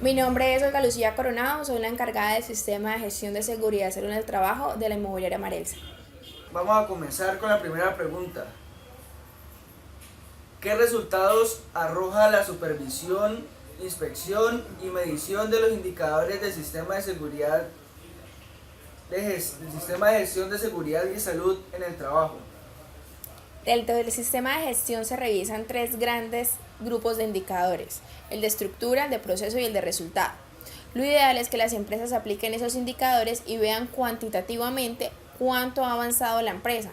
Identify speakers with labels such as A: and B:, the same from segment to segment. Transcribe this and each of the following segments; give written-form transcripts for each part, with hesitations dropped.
A: Mi nombre es Olga Lucía Coronado, soy la encargada del Sistema de Gestión de Seguridad y Salud en el Trabajo de la Inmobiliaria Marelsa.
B: Vamos a comenzar con la primera pregunta. ¿Qué resultados arroja la supervisión, inspección y medición de los indicadores del sistema de seguridad del sistema de gestión de seguridad y salud en el trabajo?
A: Dentro del sistema de gestión se revisan tres grandes grupos de indicadores: el de estructura, el de proceso y el de resultado. Lo ideal es que las empresas apliquen esos indicadores y vean cuantitativamente cuánto ha avanzado la empresa.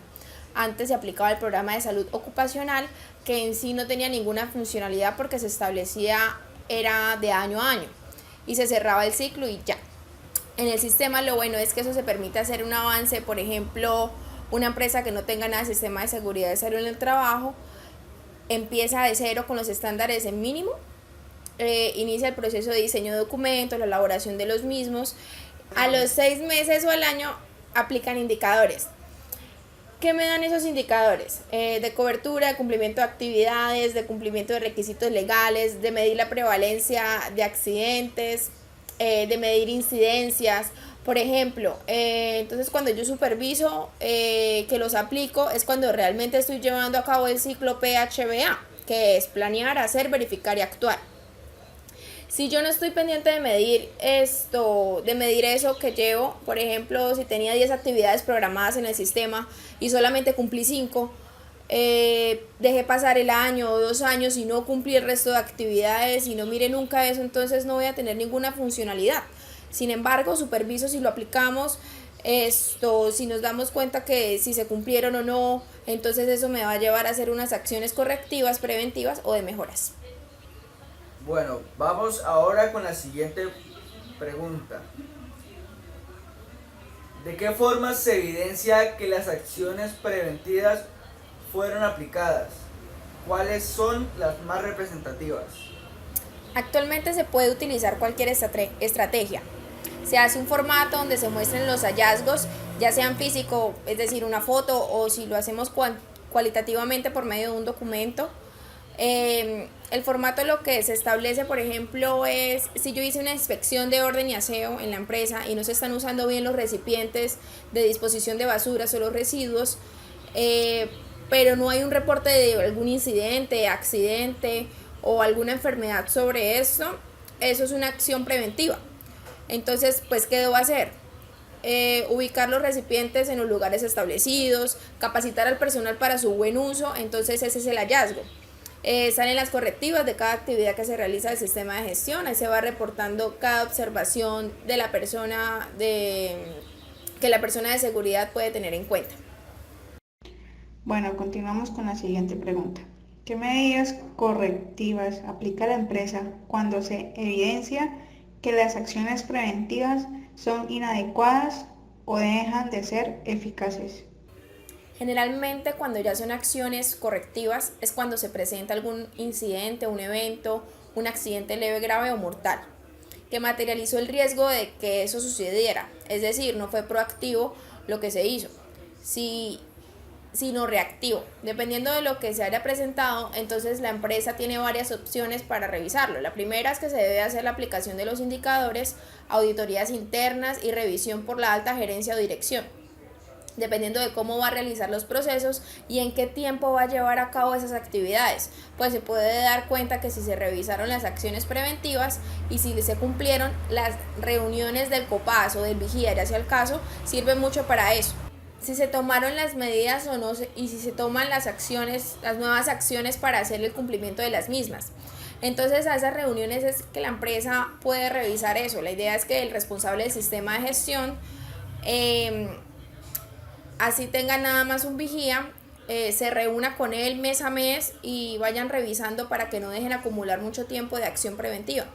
A: Antes se aplicaba el programa de salud ocupacional, que en sí no tenía ninguna funcionalidad porque se establecía era de año a año y se cerraba el ciclo y ya. En el sistema lo bueno es que eso se permite hacer un avance. Por ejemplo, una empresa que no tenga nada de sistema de seguridad de salud en el trabajo empieza de cero con los estándares en mínimo, inicia el proceso de diseño de documentos, la elaboración de los mismos. A los 6 meses o al año aplican indicadores. ¿Qué me dan esos indicadores? De cobertura, de cumplimiento de actividades, de cumplimiento de requisitos legales, de medir la prevalencia de accidentes, de medir incidencias. Por ejemplo, entonces cuando yo superviso, que los aplico, es cuando realmente estoy llevando a cabo el ciclo PHBA, que es planear, hacer, verificar y actuar. Si yo no estoy pendiente de medir eso que llevo, por ejemplo, si tenía 10 actividades programadas en el sistema y solamente cumplí 5, dejé pasar el año o 2 años y no cumplí el resto de actividades y no miré nunca eso, entonces no voy a tener ninguna funcionalidad. Sin embargo, superviso si lo aplicamos, si nos damos cuenta que si se cumplieron o no, entonces eso me va a llevar a hacer unas acciones correctivas, preventivas o de mejoras.
B: Bueno, vamos ahora con la siguiente pregunta. ¿De qué forma se evidencia que las acciones preventivas fueron aplicadas? ¿Cuáles son las más representativas?
A: Actualmente se puede utilizar cualquier estrategia. Se hace un formato donde se muestren los hallazgos, ya sean físico, es decir, una foto, o si lo hacemos cualitativamente por medio de un documento. El formato lo que se establece, por ejemplo, es si yo hice una inspección de orden y aseo en la empresa y no se están usando bien los recipientes de disposición de basuras o los residuos, pero no hay un reporte de algún incidente, accidente o alguna enfermedad sobre esto, eso es una acción preventiva. Entonces, pues, ¿qué debo hacer? Ubicar los recipientes en los lugares establecidos, capacitar al personal para su buen uso, entonces ese es el hallazgo. Salen las correctivas de cada actividad que se realiza del sistema de gestión, ahí se va reportando cada observación de la persona que la persona de seguridad puede tener en cuenta.
C: Bueno, continuamos con la siguiente pregunta. ¿Qué medidas correctivas aplica la empresa cuando se evidencia que las acciones preventivas son inadecuadas o dejan de ser eficaces?
A: Generalmente cuando ya son acciones correctivas es cuando se presenta algún incidente, un evento, un accidente leve, grave o mortal, que materializó el riesgo de que eso sucediera, es decir, no fue proactivo lo que se hizo, sino reactivo. Dependiendo de lo que se haya presentado, entonces la empresa tiene varias opciones para revisarlo. La primera es que se debe hacer la aplicación de los indicadores, auditorías internas y revisión por la alta gerencia o dirección, dependiendo de cómo va a realizar los procesos y en qué tiempo va a llevar a cabo esas actividades. Pues se puede dar cuenta que si se revisaron las acciones preventivas y si se cumplieron, las reuniones del COPAS o del vigía, ya sea el caso, sirven mucho para eso. Si se tomaron las medidas o no, y si se toman las nuevas acciones para hacer el cumplimiento de las mismas. Entonces a esas reuniones es que la empresa puede revisar eso. La idea es que el responsable del sistema de gestión, así tenga nada más un vigía, se reúna con él mes a mes y vayan revisando para que no dejen acumular mucho tiempo de acción preventiva.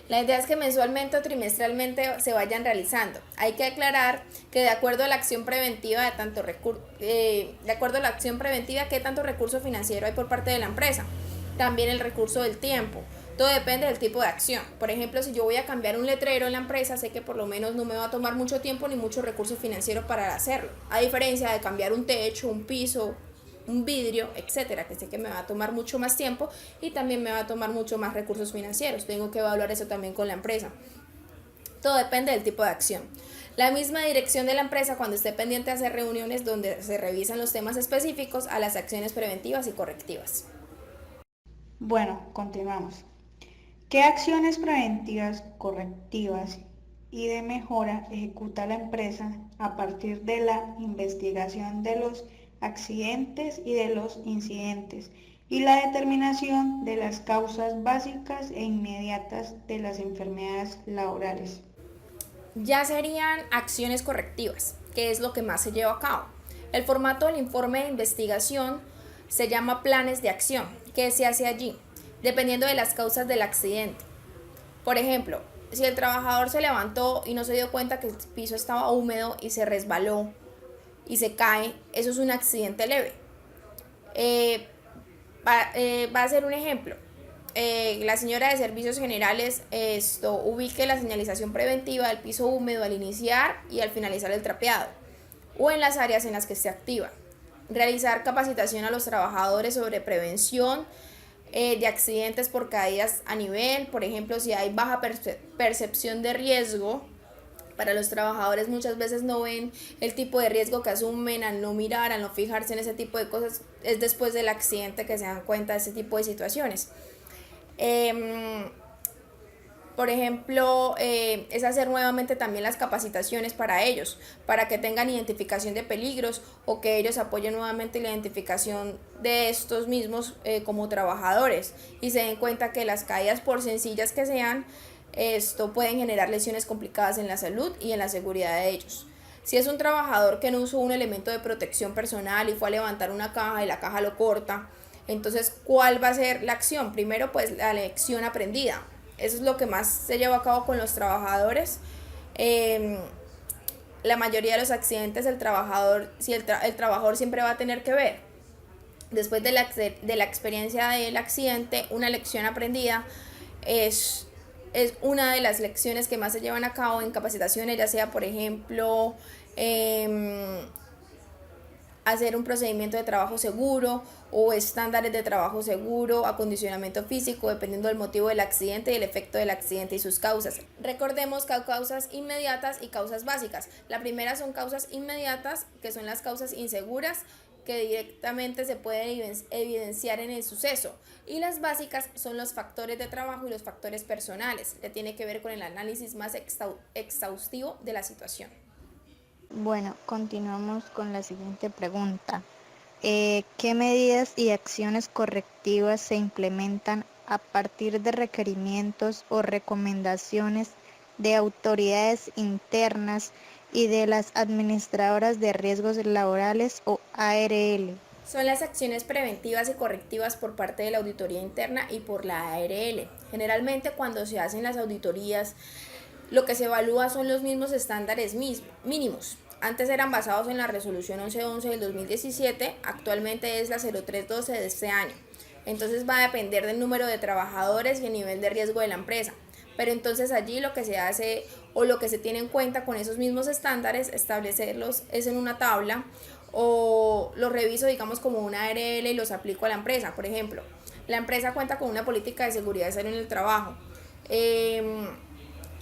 A: La idea es que mensualmente o trimestralmente se vayan realizando. Hay que aclarar que de acuerdo a la acción preventiva qué tanto recurso financiero hay por parte de la empresa. También el recurso del tiempo. Todo depende del tipo de acción. Por ejemplo, si yo voy a cambiar un letrero en la empresa, sé que por lo menos no me va a tomar mucho tiempo ni mucho recurso financiero para hacerlo. A diferencia de cambiar un techo, un piso un vidrio, etcétera, que sé que me va a tomar mucho más tiempo y también me va a tomar mucho más recursos financieros. Tengo que evaluar eso también con la empresa. Todo depende del tipo de acción. La misma dirección de la empresa, cuando esté pendiente de hacer reuniones donde se revisan los temas específicos a las acciones preventivas y correctivas.
C: Bueno, continuamos. ¿Qué acciones preventivas, correctivas y de mejora ejecuta la empresa a partir de la investigación de los accidentes y de los incidentes y la determinación de las causas básicas e inmediatas de las enfermedades laborales?
A: Ya serían acciones correctivas, que es lo que más se lleva a cabo. El formato del informe de investigación se llama planes de acción, que se hace allí, dependiendo de las causas del accidente. Por ejemplo, si el trabajador se levantó y no se dio cuenta que el piso estaba húmedo y se resbaló y se cae, eso es un accidente leve. Va a ser un ejemplo. La señora de servicios generales ubique la señalización preventiva del piso húmedo al iniciar y al finalizar el trapeado o en las áreas en las que esté activa. Realizar capacitación a los trabajadores sobre prevención de accidentes por caídas a nivel. Por ejemplo, si hay baja percepción de riesgo para los trabajadores, muchas veces no ven el tipo de riesgo que asumen al no mirar, al no fijarse en ese tipo de cosas. Es después del accidente que se dan cuenta de ese tipo de situaciones. Por ejemplo, es hacer nuevamente también las capacitaciones para ellos, para que tengan identificación de peligros o que ellos apoyen nuevamente la identificación de estos mismos como trabajadores y se den cuenta que las caídas, por sencillas que sean, pueden generar lesiones complicadas en la salud y en la seguridad de ellos. Si es un trabajador que no usó un elemento de protección personal y fue a levantar una caja y la caja lo corta, entonces, ¿cuál va a ser la acción? Primero, pues la lección aprendida. Eso es lo que más se lleva a cabo con los trabajadores. La mayoría de los accidentes, el trabajador siempre va a tener que ver. Después de la experiencia del accidente, una lección aprendida es una de las lecciones que más se llevan a cabo en capacitaciones, ya sea, por ejemplo, hacer un procedimiento de trabajo seguro o estándares de trabajo seguro, acondicionamiento físico, dependiendo del motivo del accidente y el efecto del accidente y sus causas. Recordemos que hay causas inmediatas y causas básicas. La primera son causas inmediatas, que son las causas inseguras, que directamente se pueden evidenciar en el suceso. Y las básicas son los factores de trabajo y los factores personales, que tiene que ver con el análisis más exhaustivo de la situación.
D: Bueno, continuamos con la siguiente pregunta. ¿Qué medidas y acciones correctivas se implementan a partir de requerimientos o recomendaciones de autoridades internas y de las administradoras de riesgos laborales o ARL?
A: Son las acciones preventivas y correctivas por parte de la auditoría interna y por la ARL. Generalmente cuando se hacen las auditorías, lo que se evalúa son los mismos estándares mínimos. Antes eran basados en la resolución 1111 del 2017, actualmente es la 0312 de este año. Entonces va a depender del número de trabajadores y el nivel de riesgo de la empresa. Pero entonces allí lo que se hace o lo que se tiene en cuenta con esos mismos estándares, establecerlos es en una tabla o los reviso digamos como una ARL y los aplico a la empresa. Por ejemplo, la empresa cuenta con una política de seguridad y salud en el trabajo.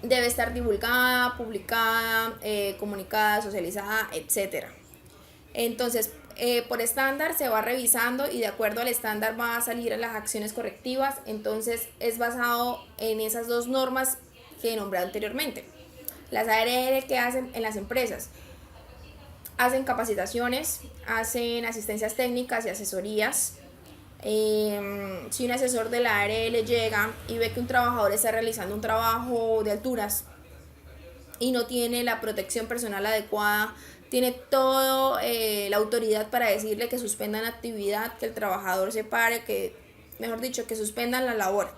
A: Debe estar divulgada, publicada, comunicada, socializada, etc. Entonces, por estándar se va revisando y de acuerdo al estándar va a salir las acciones correctivas. Entonces, es basado en esas dos normas que nombré anteriormente. Las ARL que hacen en las empresas hacen capacitaciones, hacen asistencias técnicas y asesorías. Si un asesor de la ARL llega y ve que un trabajador está realizando un trabajo de alturas y no tiene la protección personal adecuada, tiene toda la autoridad para decirle que suspendan la actividad, que el trabajador se pare, que suspendan la labor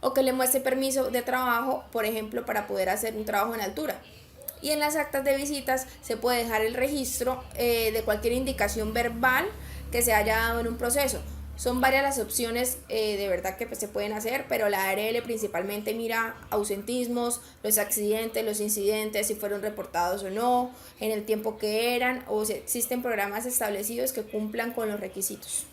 A: o que le muestre permiso de trabajo, por ejemplo, para poder hacer un trabajo en altura. Y en las actas de visitas se puede dejar el registro de cualquier indicación verbal que se haya dado en un proceso. Son varias las opciones de verdad que pues, se pueden hacer, pero la ARL principalmente mira ausentismos, los accidentes, los incidentes, si fueron reportados o no, en el tiempo que eran, o si existen programas establecidos que cumplan con los requisitos.